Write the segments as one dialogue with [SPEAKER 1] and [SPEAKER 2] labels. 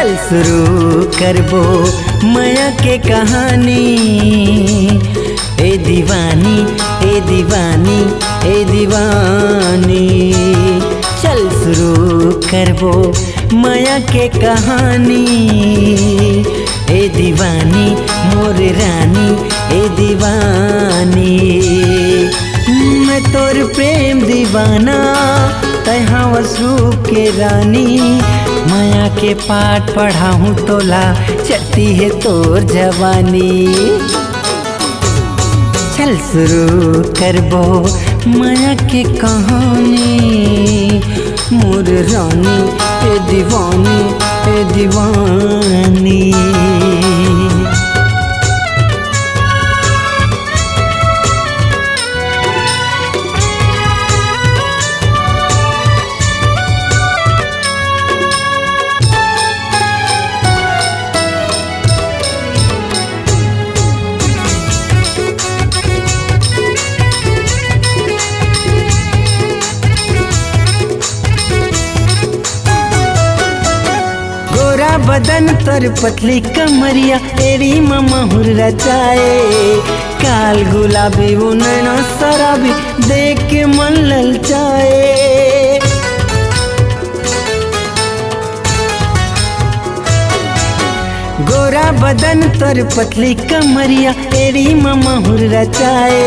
[SPEAKER 1] चल शुरू करबो माया के कहानी। ए दीवानी ए दीवानी ए दीवानी, चल शुरू करबो माया के कहानी। ए दीवानी मोर रानी ए दीवानी, मैं तोर प्रेम दीवाना तहाँ वसरू के रानी। माया के पाठ पढ़ाऊँ तोला चलती है तोर जवानी। चल शुरू करबो माया के कहानी। मोर रानी ए दीवानी ए दीवानी। बदन तर पतली कमरिया तेरी ममा हुर्रा चाहे। काल गुलाबी वो नैना शराबी देख के मन ललचाए। गोरा बदन तर पतली कमरिया तेरी ममा हुर्रा चाहे।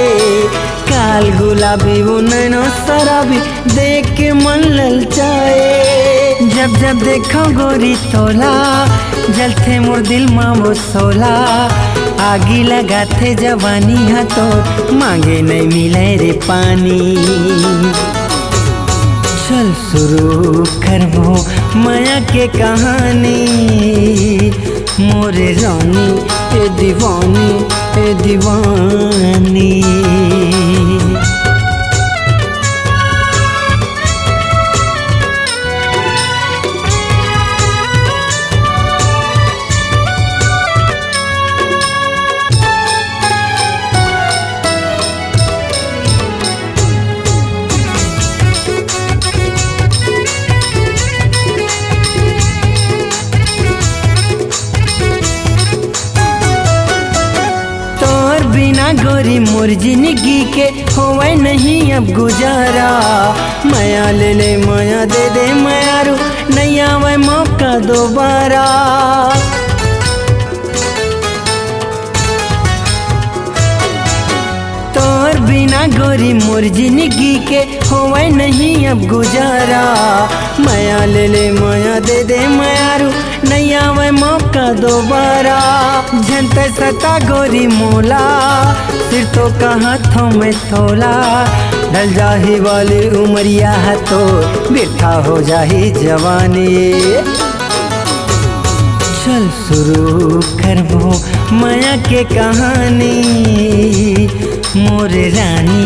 [SPEAKER 1] काल गुलाबी वो नैना शराबी देख के मन ललचाए। जब जब देखो गोरी तोला जलते मोर दिल माँ वो सोला। आगी लगाते जवानी हाथों मांगे नहीं मिले रे पानी। चल शुरू करबो माया के कहानी। मोरे रानी ए दीवानी ए दीवानी। बिना गोरी मोर जिंदगी के होवे नहीं अब गुजारा। माया ले ले माया दे दे माया रू नहीं आवे मौका दोबारा। तोर बिना गोरी मोर जिंदगी के होवे नहीं अब गुजारा। माया ले ले माया दे दे माया रू नहीं आवे मौका दोबारा। झंते सता गोरी मोला सिर तो कहाँ थो में तोला। ढल जाही वाली उमरिया है तो बिरथा हो जाही जवानी। चल शुरू करबो माया के कहानी। मोर रानी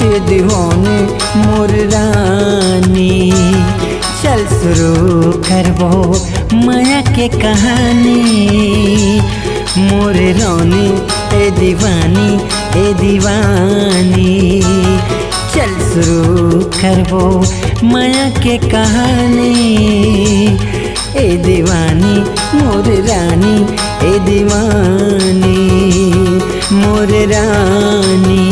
[SPEAKER 1] ए दीवानी मोर रानी। चल शुरू करबो माया के कहानी। मोर रानी ए दीवानी ए दीवानी। चल शुरू करबो माया के कहानी। ए दीवानी मोर रानी ए दीवानी मोर रानी।